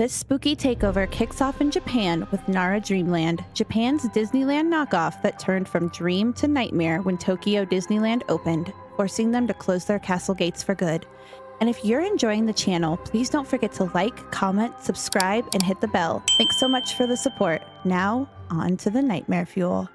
This spooky takeover kicks off in Japan with Nara Dreamland, Japan's Disneyland knockoff that turned from dream to nightmare when Tokyo Disneyland opened, forcing them to close their castle gates for good. And if you're enjoying the channel, please don't forget to like, comment, subscribe, and hit the bell. Thanks so much for the support. Now, on to the nightmare fuel.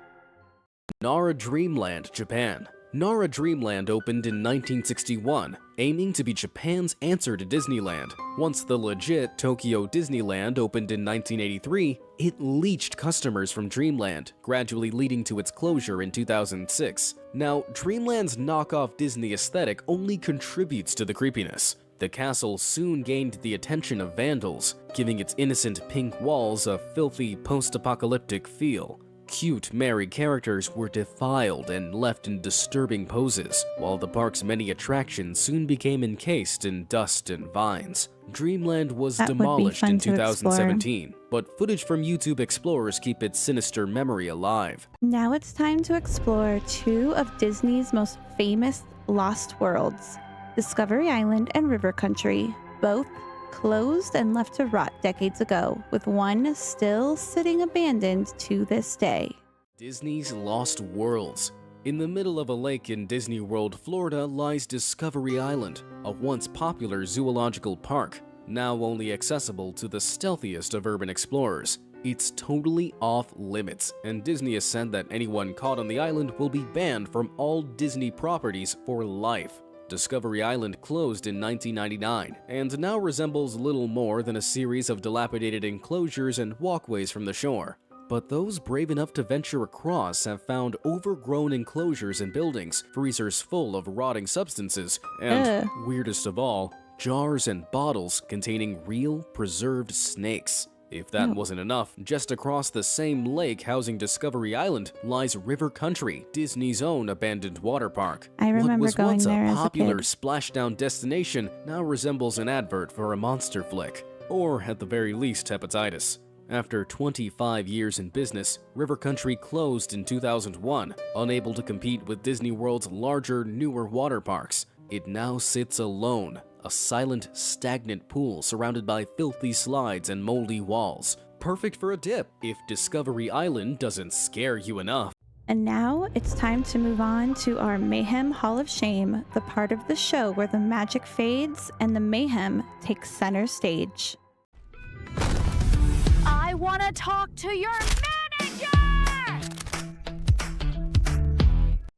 Nara Dreamland, Japan. Nara Dreamland opened in 1961, aiming to be Japan's answer to Disneyland. Once the legit Tokyo Disneyland opened in 1983, it leached customers from Dreamland, gradually leading to its closure in 2006. Now, Dreamland's knockoff Disney aesthetic only contributes to the creepiness. The castle soon gained the attention of vandals, giving its innocent pink walls a filthy post-apocalyptic feel. Cute, merry characters were defiled and left in disturbing poses, while the park's many attractions soon became encased in dust and vines. Dreamland was demolished in 2017, but footage from YouTube explorers keep its sinister memory alive. Now it's time to explore two of Disney's most famous lost worlds, Discovery Island and River Country, both closed and left to rot decades ago, with one still sitting abandoned to this day. Disney's Lost Worlds. In the middle of a lake in Disney World, Florida, lies Discovery Island, a once popular zoological park, now only accessible to the stealthiest of urban explorers. It's totally off limits, and Disney has said that anyone caught on the island will be banned from all Disney properties for life. Discovery Island closed in 1999 and now resembles little more than a series of dilapidated enclosures and walkways from the shore. But those brave enough to venture across have found overgrown enclosures and buildings, freezers full of rotting substances, and, weirdest of all, jars and bottles containing real preserved snakes. If that wasn't enough, just across the same lake housing Discovery Island lies River Country, Disney's own abandoned water park. I remember going there as a kid. What was once a popular splashdown destination now resembles an advert for a monster flick, or at the very least hepatitis. After 25 years in business, River Country closed in 2001, unable to compete with Disney World's larger, newer water parks. It now sits alone, a silent, stagnant pool surrounded by filthy slides and moldy walls. Perfect for a dip, if Discovery Island doesn't scare you enough. And now it's time to move on to our Mayhem Hall of Shame, the part of the show where the magic fades and the mayhem takes center stage. I want to talk to your manager!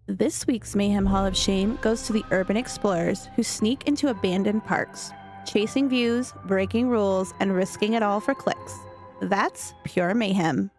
This week's Mayhem Hall of Shame goes to the urban explorers who sneak into abandoned parks, chasing views, breaking rules, and risking it all for clicks. That's pure mayhem.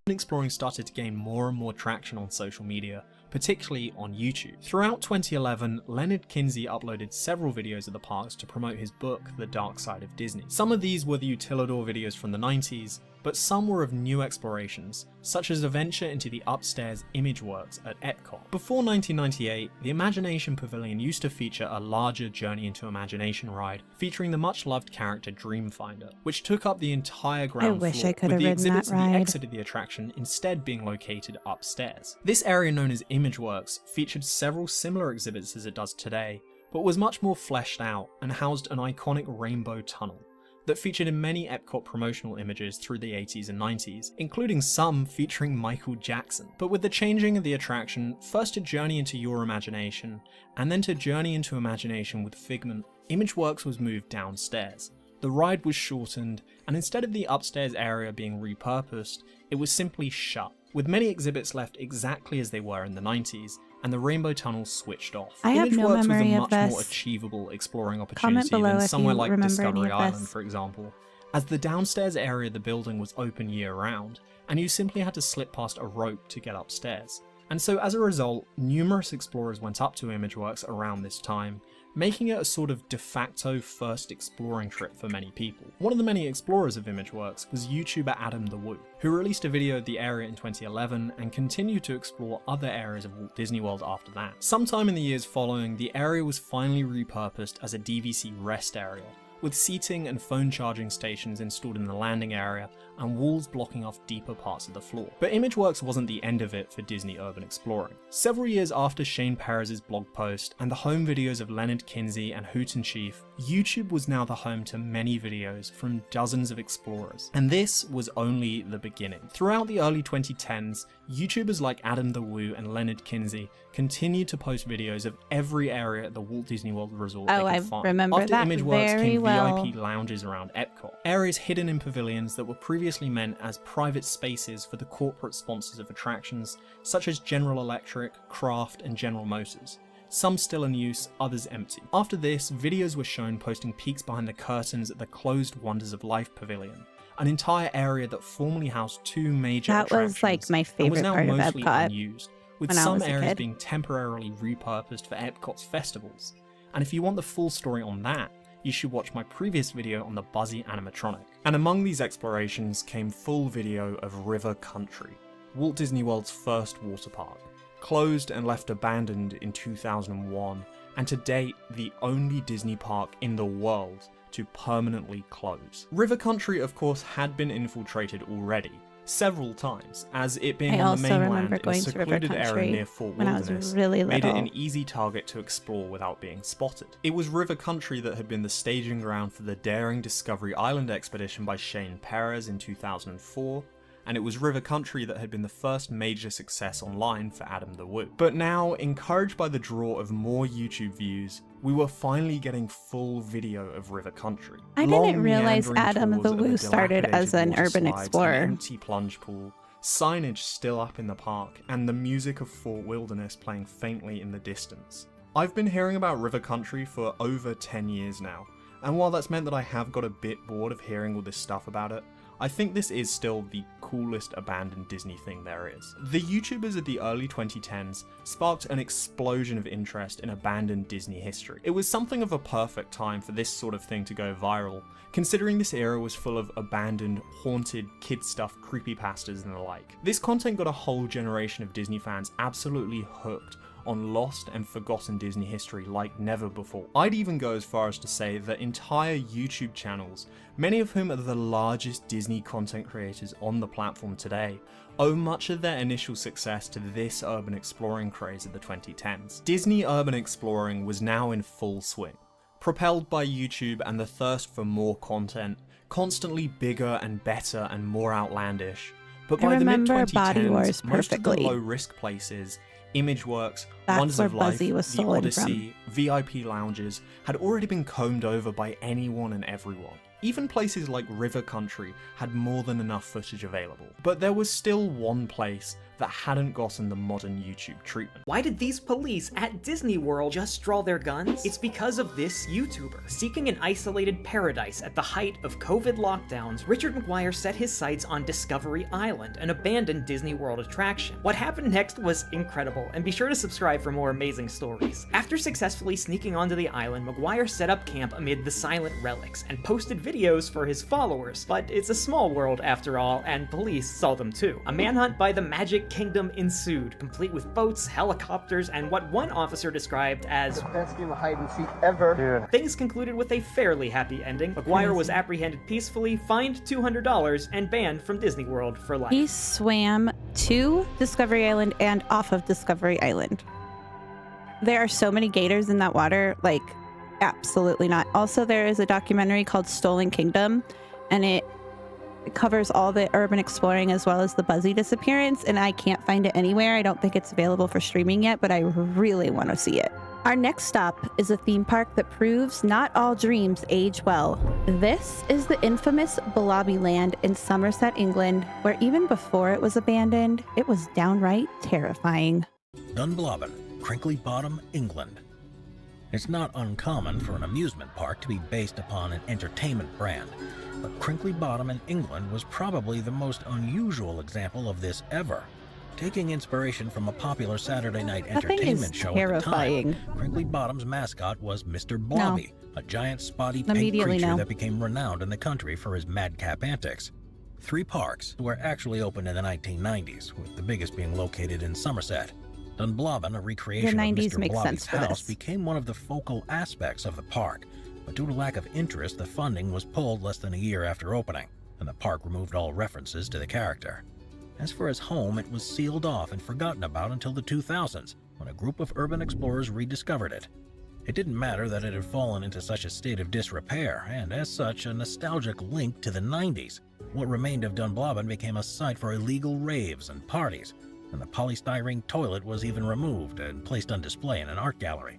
Urban exploring started to gain more and more traction on social media, particularly on YouTube. Throughout 2011, Leonard Kinsey uploaded several videos of the parks to promote his book, The Dark Side of Disney. Some of these were the Utilidor videos from the 90s, but some were of new explorations, such as a venture into the upstairs Imageworks at Epcot. Before 1998, the Imagination Pavilion used to feature a larger Journey into Imagination ride, featuring the much-loved character Dreamfinder, which took up the entire ground floor, with the exhibits at the exit of the attraction instead being located upstairs. This area, known as Imageworks, featured several similar exhibits as it does today, but was much more fleshed out and housed an iconic rainbow tunnel that featured in many Epcot promotional images through the 80s and 90s, including some featuring Michael Jackson. But with the changing of the attraction, first to Journey into Your Imagination, and then to Journey into Imagination with Figment, Imageworks was moved downstairs. The ride was shortened, and instead of the upstairs area being repurposed, it was simply shut, with many exhibits left exactly as they were in the 90s, and the Rainbow Tunnel switched off. I have no memory was a of much this. more achievable exploring opportunity than somewhere like Discovery Island, for example, as the downstairs area of the building was open year-round, and you simply had to slip past a rope to get upstairs. And so as a result, numerous explorers went up to Imageworks around this time, making it a sort of de facto first exploring trip for many people. One of the many explorers of Imageworks was YouTuber Adam the Woo, who released a video of the area in 2011 and continued to explore other areas of Walt Disney World after that. Sometime in the years following, the area was finally repurposed as a DVC rest area, with seating and phone charging stations installed in the landing area and walls blocking off deeper parts of the floor. But Imageworks wasn't the end of it for Disney urban exploring. Several years after Shane Perez's blog post and the home videos of Leonard Kinsey and Hoot and Chief, YouTube was now the home to many videos from dozens of explorers, and this was only the beginning. Throughout the early 2010s, YouTubers like Adam the Woo and Leonard Kinsey continued to post videos of every area at the Walt Disney World Resort they could find. Remember After that ImageWorks very came well. VIP lounges around Epcot, areas hidden in pavilions that were previously meant as private spaces for the corporate sponsors of attractions such as General Electric, Kraft, and General Motors. Some still in use, others empty. After this, videos were shown posting peeks behind the curtains at the closed Wonders of Life Pavilion, an entire area that formerly housed two major attractions. That was like my favorite part and was now of mostly Epcot unused, with when I some was a areas kid. being temporarily repurposed for Epcot's festivals. And if you want the full story on that, you should watch my previous video on the Buzzy animatronic. And among these explorations came full video of River Country, Walt Disney World's first water park. Closed and left abandoned in 2001, and to date the only Disney park in the world to permanently close. River Country, of course, had been infiltrated already, several times, as it being I on the also mainland remember in a going to River secluded area Country near Fort when I was Wilderness really made it little. an easy target to explore without being spotted. It was River Country that had been the staging ground for the daring Discovery Island expedition by Shane Perez in 2004, and it was River Country that had been the first major success online for Adam the Woo. But now, encouraged by the draw of more YouTube views, we were finally getting full video of River Country. I Long, didn't realize meandering Adam tours the of Woo started as dilapidated an water urban slides, explorer. an empty plunge pool, signage still up in the park, and the music of Fort Wilderness playing faintly in the distance. I've been hearing about River Country for over 10 years now, and while that's meant that I have got a bit bored of hearing all this stuff about it, I think this is still the coolest abandoned Disney thing there is. The YouTubers of the early 2010s sparked an explosion of interest in abandoned Disney history. It was something of a perfect time for this sort of thing to go viral, considering this era was full of abandoned, haunted, kid stuff, creepypastas and the like. This content got a whole generation of Disney fans absolutely hooked on lost and forgotten Disney history like never before. I'd even go as far as to say that entire YouTube channels, many of whom are the largest Disney content creators on the platform today, owe much of their initial success to this urban exploring craze of the 2010s. Disney urban exploring was now in full swing, propelled by YouTube and the thirst for more content, constantly bigger and better and more outlandish. But by the mid-2010s, most of the low-risk places, ImageWorks, That's Wonders where of Life, Buzzy was the stolen Odyssey, VIP lounges had already been combed over by anyone and everyone. Even places like River Country had more than enough footage available. But there was still one place that hadn't gotten the modern YouTube treatment. Why did these police at Disney World just draw their guns? It's because of this YouTuber. Seeking an isolated paradise at the height of COVID lockdowns, Richard McGuire set his sights on Discovery Island, an abandoned Disney World attraction. What happened next was incredible, and be sure to subscribe for more amazing stories. After successfully sneaking onto the island, McGuire set up camp amid the silent relics and posted videos for his followers. But it's a small world after all, and police saw them too. A manhunt by the Magic Kingdom ensued, complete with boats, helicopters, and what one officer described as the best game of hide and seek ever. Dude. Things concluded with a fairly happy ending. McGuire was apprehended peacefully, fined $200, and banned from Disney World for life. He swam to Discovery Island and off of Discovery Island. There are so many gators in that water, like, absolutely not. Also, there is a documentary called Stolen Kingdom, and it covers all the urban exploring as well as the Buzzy disappearance, and I can't find it anywhere. I don't think it's available for streaming yet, but I really want to see it. Our next stop is a theme park that proves not all dreams age well. This is the infamous Blobbyland in Somerset, England, where even before it was abandoned, it was downright terrifying. Dunblobben, Crinkly Bottom, England. It's not uncommon for an amusement park to be based upon an entertainment brand, but Crinkly Bottom in England was probably the most unusual example of this ever. Taking inspiration from a popular Saturday night entertainment show at the time, Crinkly Bottom's mascot was Mr. Blobby, a giant spotty pink creature that became renowned in the country for his madcap antics. 3 parks were actually opened in the 1990s, with the biggest being located in Somerset. Dunblobben, a recreation of Mr. Blobby's house, became one of the focal aspects of the park, but due to lack of interest, the funding was pulled less than a year after opening, and the park removed all references to the character. As for his home, it was sealed off and forgotten about until the 2000s, when a group of urban explorers rediscovered it. It didn't matter that it had fallen into such a state of disrepair, and as such, a nostalgic link to the 90s. What remained of Dunblobben became a site for illegal raves and parties, and the polystyrene toilet was even removed and placed on display in an art gallery.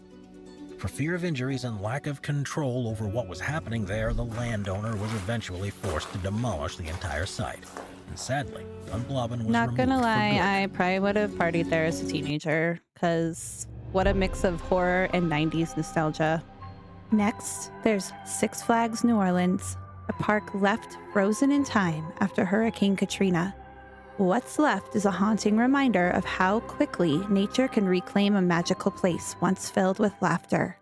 For fear of injuries and lack of control over what was happening there, the landowner was eventually forced to demolish the entire site. And sadly, Dunblobben was Not removed gonna for lie, good. I probably would have partied there as a teenager, because what a mix of horror and 90s nostalgia. Next, there's Six Flags New Orleans, a park left frozen in time after Hurricane Katrina. What's left is a haunting reminder of how quickly nature can reclaim a magical place once filled with laughter.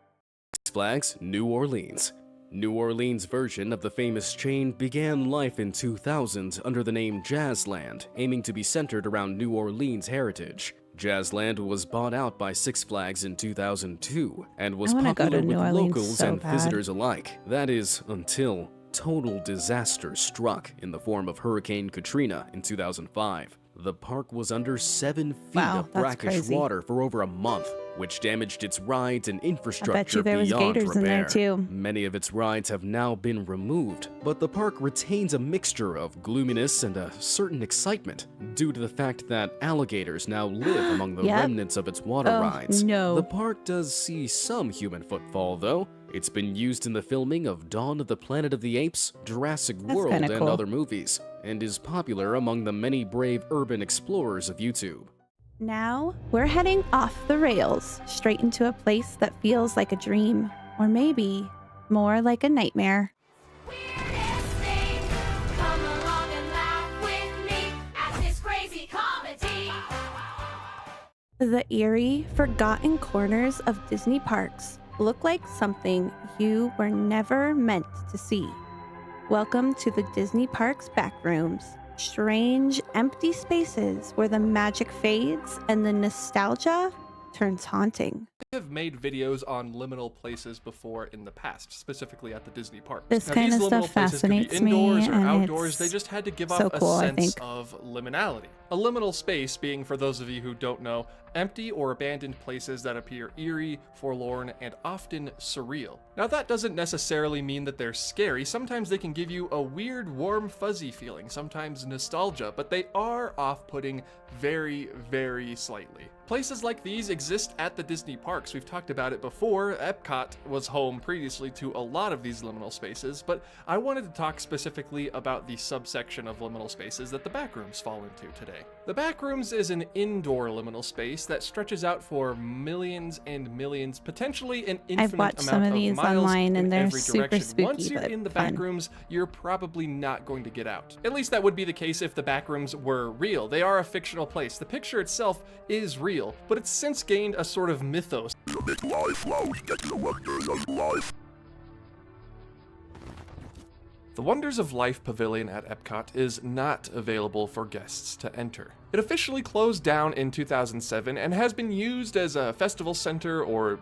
Six Flags New Orleans. New Orleans' version of the famous chain began life in 2000 under the name Jazzland, aiming to be centered around New Orleans heritage. Jazzland was bought out by Six Flags in 2002 and was I wanna go popular to with New Orleans locals so and bad. visitors alike. That is, until total disaster struck in the form of Hurricane Katrina in 2005. The park was under 7 feet Wow, of that's brackish crazy. water for over a month, which damaged its rides and infrastructure there was beyond gators repair. in there, too. Many of its rides have now been removed, but the park retains a mixture of gloominess and a certain excitement due to the fact that alligators now live among the Yep. remnants of its water Oh, rides. no. The park does see some human footfall, though. It's been used in the filming of Dawn of the Planet of the Apes, Jurassic That's World, kinda and cool. other movies, and is popular among the many brave urban explorers of YouTube. Now, we're heading off the rails, straight into a place that feels like a dream, or maybe more like a nightmare. Weirdest thing. Come along and laugh with me at this crazy comedy. The eerie, forgotten corners of Disney parks look like something you were never meant to see. Welcome to the Disney Parks Backrooms. Strange, empty spaces where the magic fades and the nostalgia turns haunting. I have made videos on liminal places before in the past, specifically at the Disney parks. This Now, kind these of liminal stuff places could be fascinates me, indoors or and outdoors. it's They just had to give so off cool, a I sense think. of liminality. A liminal space being, for those of you who don't know, empty or abandoned places that appear eerie, forlorn, and often surreal. Now that doesn't necessarily mean that they're scary. Sometimes they can give you a weird, warm, fuzzy feeling, sometimes nostalgia, but they are off-putting very, very slightly. Places like these exist at the Disney parks. We've talked about it before. Epcot was home previously to a lot of these liminal spaces, but I wanted to talk specifically about the subsection of liminal spaces that the Backrooms fall into today. The Backrooms is an indoor liminal space that stretches out for millions and millions, potentially an infinite watched some amount of these miles online, and in they're every super direction. spooky, Once you're but in the fun. Backrooms, you're probably not going to get out. At least that would be the case if the Backrooms were real. They are a fictional place. The picture itself is real, but it's since gained a sort of mythos. The Wonders of Life Pavilion at Epcot is not available for guests to enter. It officially closed down in 2007 and has been used as a festival center or,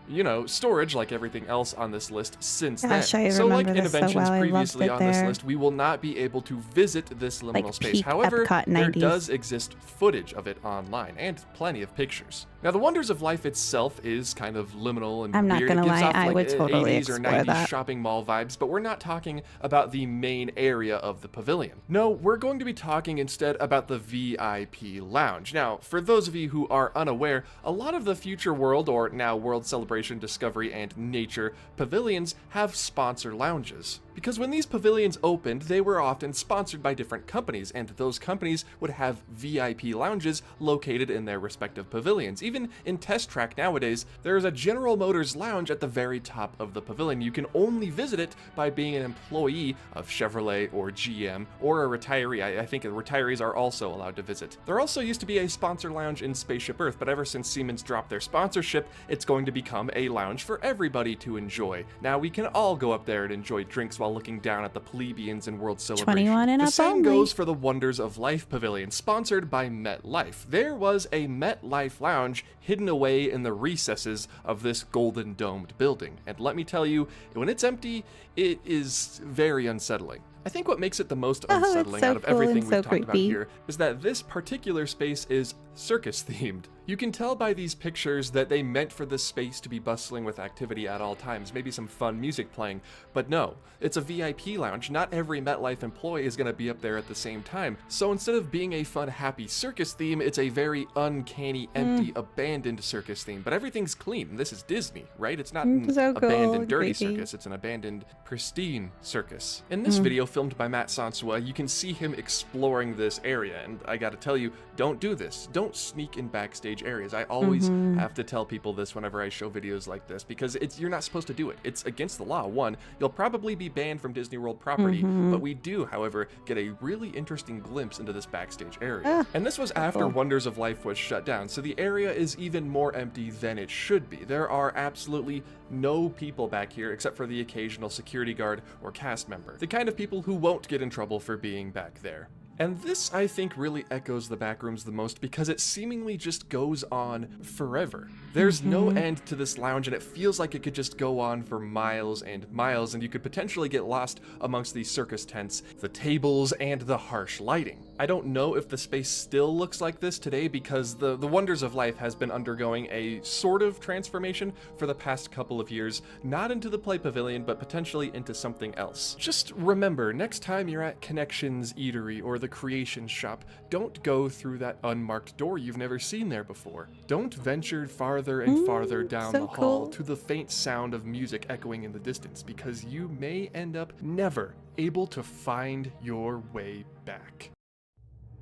storage like everything else on this list since Gosh, then. I So like remember this so Interventions well. I loved previously it on this there. list, we will not be able to visit this liminal Like space. peak However, Epcot there 90s. does exist footage of it online and plenty of pictures. Now, the Wonders of Life itself is kind of liminal and I'm not weird. gonna It gives lie, off, I like, would totally 80s or explore 90s that. shopping mall vibes, but we're not talking about the main area of the pavilion. No, we're going to be talking instead about the VIP lounge. Now, for those of you who are unaware, a lot of the Future World, or now World Celebration, Discovery, and Nature pavilions have sponsor lounges. Because when these pavilions opened, they were often sponsored by different companies, and those companies would have VIP lounges located in their respective pavilions. Even in Test Track nowadays, there is a General Motors lounge at the very top of the pavilion. You can only visit it by being an employee of Chevrolet or GM, or a retiree. I think retirees are also allowed to visit. There also used to be a sponsor lounge in Spaceship Earth, but ever since Siemens dropped their sponsorship, it's going to become a lounge for everybody to enjoy. Now we can all go up there and enjoy drinks while looking down at the plebeians in World Celebration. 21 and the up same only. goes for the Wonders of Life Pavilion, sponsored by MetLife. There was a MetLife lounge hidden away in the recesses of this golden domed building. And let me tell you, when it's empty, it is very unsettling. I think what makes it the most Oh, it's unsettling so out of cool everything and we've so talked about creepy. here is that this particular space is circus themed. You can tell by these pictures that they meant for this space to be bustling with activity at all times, maybe some fun music playing, but no, it's a VIP lounge. Not every MetLife employee is going to be up there at the same time. So instead of being a fun, happy circus theme, it's a very uncanny, empty, abandoned circus theme. But everything's clean. This is Disney, right? It's not an So cool, abandoned, dirty creepy. circus. It's an abandoned, pristine circus. In this video filmed by Matt Sansua, you can see him exploring this area, and I gotta tell you, don't do this. Don't sneak in backstage areas. I always have to tell people this whenever I show videos like this, because you're not supposed to do it. It's against the law. One, you'll probably be banned from Disney World property, but we do, however, get a really interesting glimpse into this backstage area. And this was after Wonders of Life was shut down, so the area is even more empty than it should be. There are absolutely no people back here except for the occasional security guard or cast member, the kind of people who won't get in trouble for being back there. And this, I think, really echoes the Backrooms the most because it seemingly just goes on forever. There's no end to this lounge, and it feels like it could just go on for miles and miles, and you could potentially get lost amongst these circus tents, the tables, and the harsh lighting. I don't know if the space still looks like this today because the Wonders of Life has been undergoing a sort of transformation for the past couple of years, not into the Play Pavilion, but potentially into something else. Just remember, next time you're at Connections Eatery or the Creation Shop, don't go through that unmarked door you've never seen there before. Don't venture farther and farther down so the hall cool. to the faint sound of music echoing in the distance, because you may end up never able to find your way back.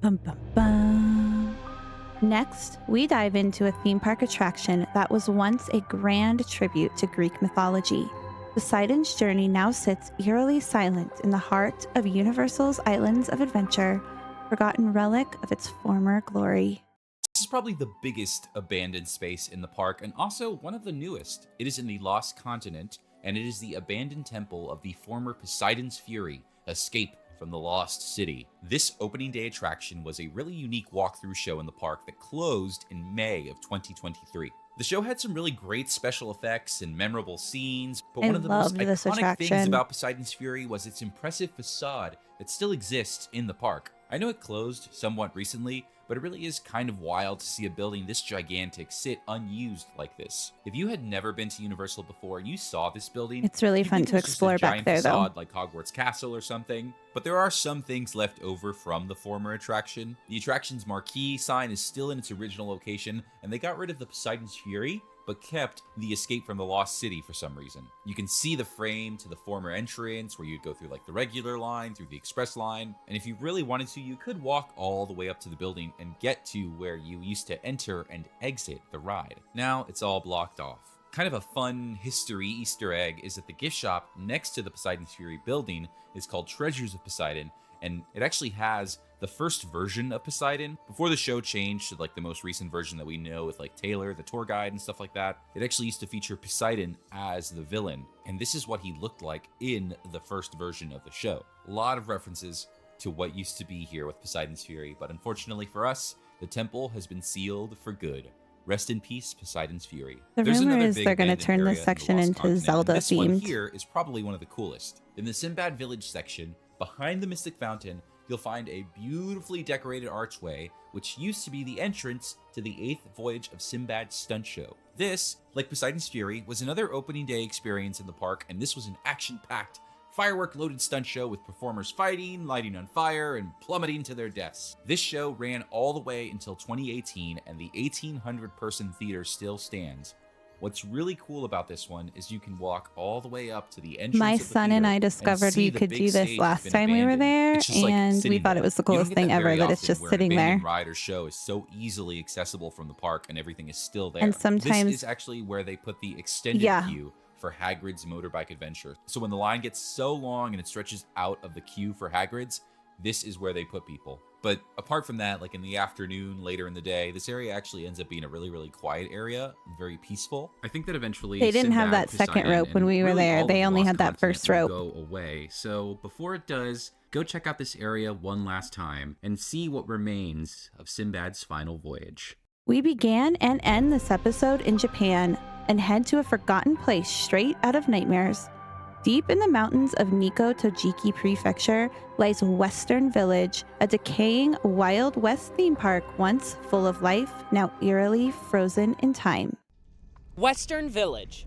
Bum, bum, bum. Next, we dive into a theme park attraction that was once a grand tribute to Greek mythology. Poseidon's journey now sits eerily silent in the heart of Universal's Islands of Adventure, forgotten relic of its former glory. This is probably the biggest abandoned space in the park and also one of the newest. It is in the Lost Continent, and it is the abandoned temple of the former Poseidon's Fury, Escape from the Lost City. This opening day attraction was a really unique walkthrough show in the park that closed in May of 2023. The show had some really great special effects and memorable scenes, but one of the most iconic things about Poseidon's Fury was its impressive facade that still exists in the park. I know it closed somewhat recently, but it really is kind of wild to see a building this gigantic sit unused like this. If you had never been to Universal before and you saw this building, It's really you'd fun think to it was just explore a back giant there, though. facade like Hogwarts Castle or something, but there are some things left over from the former attraction. The attraction's marquee sign is still in its original location, and they got rid of the Poseidon's Fury, but kept the Escape from the Lost City for some reason. You can see the frame to the former entrance where you'd go through like the regular line, through the express line, and if you really wanted to, you could walk all the way up to the building and get to where you used to enter and exit the ride. Now it's all blocked off. Kind of a fun history Easter egg is that the gift shop next to the Poseidon's Fury building is called Treasures of Poseidon, and it actually has the first version of Poseidon. Before the show changed to like the most recent version that we know with like Taylor, the tour guide and stuff like that, it actually used to feature Poseidon as the villain. And this is what he looked like in the first version of the show. A lot of references to what used to be here with Poseidon's Fury, but unfortunately for us, the temple has been sealed for good. Rest in peace, Poseidon's Fury. The There's rumor another is big they're going to abandoned turn area this in the section Lost into Continent, Zelda and this one themed. here is probably one of the coolest. In the Sinbad Village section, behind the Mystic Fountain, you'll find a beautifully decorated archway, which used to be the entrance to the 8th voyage of Sinbad's stunt show. This, like Poseidon's Fury, was another opening day experience in the park, and this was an action-packed, firework-loaded stunt show with performers fighting, lighting on fire, and plummeting to their deaths. This show ran all the way until 2018, and the 1,800-person theater still stands. What's really cool about this one is you can walk all the way up to the entrance My of the son and theater I discovered see you the could big do this stage last has been time we were abandoned. there, It's just like and we sitting thought there. it was the You don't coolest get thing that ever very that it's often just where sitting an there. abandoned ride or show is so easily accessible from the park and everything is still there. And sometimes- this is actually where they put the extended queue for Hagrid's motorbike adventure. So when the line gets so long and it stretches out of the queue for Hagrid's, this is where they put people. But apart from that, like in the afternoon, later in the day, this area actually ends up being a really, really quiet area, very peaceful. I think that eventually They didn't have Sinbad, that second Poseidon, rope when and we were really there. all of They the only Lost had that Continent first will rope. go away. So before it does, go check out this area one last time and see what remains of Sinbad's final voyage. We began and end this episode in Japan and head to a forgotten place straight out of nightmares. Deep in the mountains of Nikko Tojiki Prefecture lies Western Village, a decaying Wild West theme park once full of life, now eerily frozen in time. Western Village.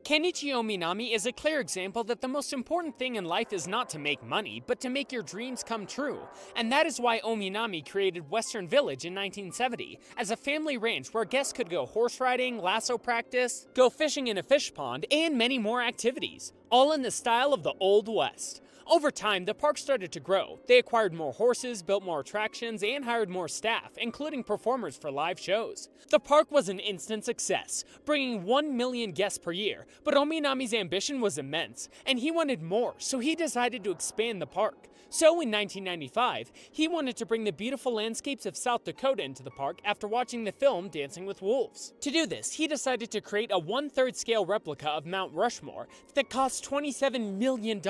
Kenichi Ominami is a clear example that the most important thing in life is not to make money, but to make your dreams come true. And that is why Ominami created Western Village in 1970, as a family ranch where guests could go horse riding, lasso practice, go fishing in a fish pond, and many more activities, all in the style of the Old West. Over time, the park started to grow. They acquired more horses, built more attractions, and hired more staff, including performers for live shows. The park was an instant success, bringing 1 million guests per year, but Ominami's ambition was immense, and he wanted more, so he decided to expand the park. So in 1995, he wanted to bring the beautiful landscapes of South Dakota into the park after watching the film Dancing with Wolves. To do this, he decided to create a 1/3 scale replica of Mount Rushmore that cost $27 million.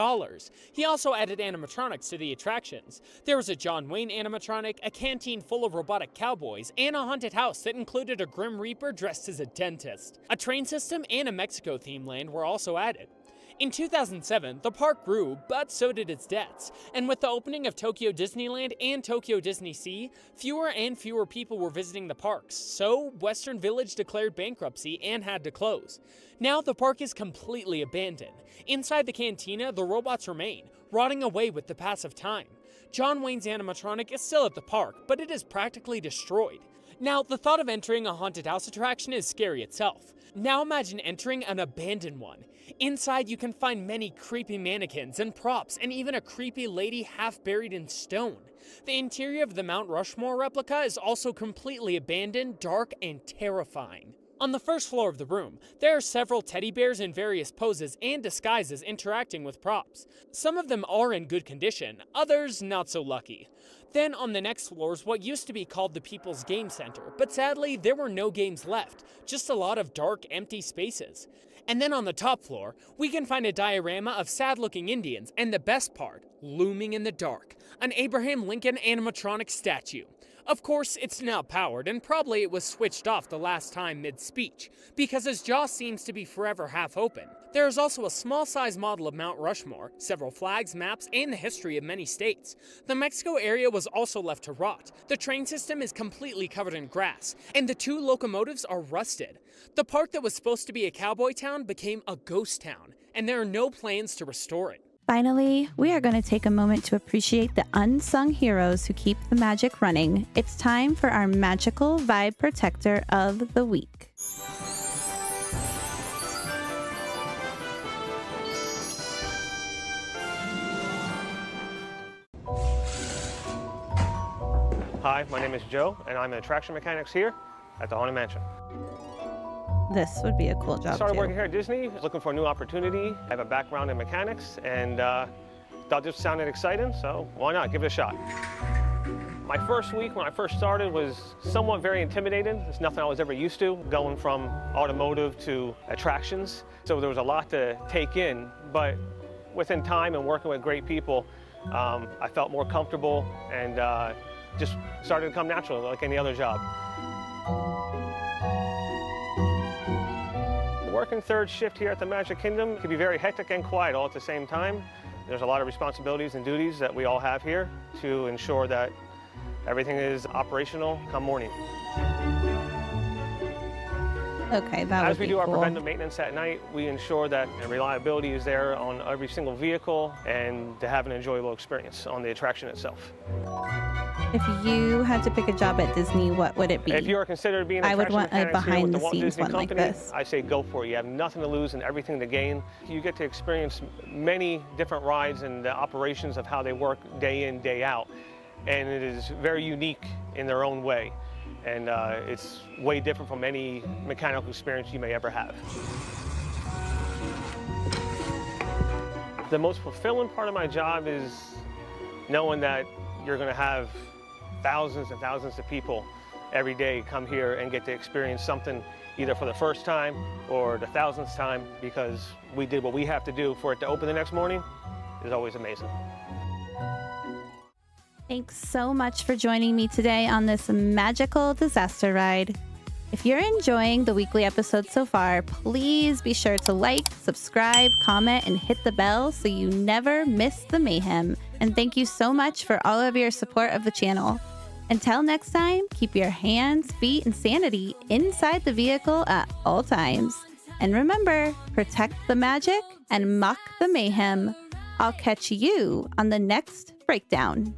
He also added animatronics to the attractions. There was a John Wayne animatronic, a canteen full of robotic cowboys, and a haunted house that included a Grim Reaper dressed as a dentist. A train system and a Mexico-themed land were also added. In 2007, the park grew, but so did its debts, and with the opening of Tokyo Disneyland and Tokyo Disney Sea, fewer and fewer people were visiting the parks, so Western Village declared bankruptcy and had to close. Now the park is completely abandoned. Inside the cantina, the robots remain, rotting away with the pass of time. John Wayne's animatronic is still at the park, but it is practically destroyed. Now, the thought of entering a haunted house attraction is scary itself. Now imagine entering an abandoned one. Inside you can find many creepy mannequins and props and even a creepy lady half buried in stone. The interior of the Mount Rushmore replica is also completely abandoned, dark, and terrifying. On the first floor of the room, there are several teddy bears in various poses and disguises interacting with props. Some of them are in good condition, others not so lucky. Then on the next floor is what used to be called the People's Game Center, but sadly there were no games left, just a lot of dark, empty spaces. And then on the top floor, we can find a diorama of sad-looking Indians, and the best part, looming in the dark, an Abraham Lincoln animatronic statue. Of course, it's now powered, and probably it was switched off the last time mid-speech, because his jaw seems to be forever half open. There is also a small-size model of Mount Rushmore, several flags, maps, and the history of many states. The Mexico area was also left to rot. The train system is completely covered in grass, and the 2 locomotives are rusted. The park that was supposed to be a cowboy town became a ghost town, and there are no plans to restore it. Finally, we are going to take a moment to appreciate the unsung heroes who keep the magic running. It's time for our magical vibe protector of the week. Hi, my name is Joe, and I'm an attraction mechanics here at the Haunted Mansion. This would be a cool job, I started too. working here at Disney, looking for a new opportunity. I have a background in mechanics, and thought this sounded exciting, so why not? Give it a shot. My first week when I first started was somewhat very intimidating. It's nothing I was ever used to, going from automotive to attractions. So there was a lot to take in, but within time and working with great people, I felt more comfortable and just started to come natural like any other job. Working third shift here at the Magic Kingdom can be very hectic and quiet all at the same time. There's a lot of responsibilities and duties that we all have here to ensure that everything is operational come morning. Okay, that would As we be do our cool. preventive maintenance at night, we ensure that reliability is there on every single vehicle and to have an enjoyable experience on the attraction itself. If you had to pick a job at Disney, what would it be? If you are considered being an I would attraction want a mechanics here with the Walt behind-the-scenes Disney one like Company, this. I say go for it. You have nothing to lose and everything to gain. You get to experience many different rides and the operations of how they work day in, day out. And it is very unique in their own way. And it's way different from any mechanical experience you may ever have. The most fulfilling part of my job is knowing that you're going to have thousands and thousands of people every day come here and get to experience something either for the first time or the 1000th time, because we did what we have to do for it to open the next morning is always amazing. Thanks so much for joining me today on this magical disaster ride. If you're enjoying the weekly episodes so far, please be sure to like, subscribe, comment, and hit the bell so you never miss the mayhem. And thank you so much for all of your support of the channel. Until next time, keep your hands, feet, and sanity inside the vehicle at all times. And remember, protect the magic and mock the mayhem. I'll catch you on the next breakdown.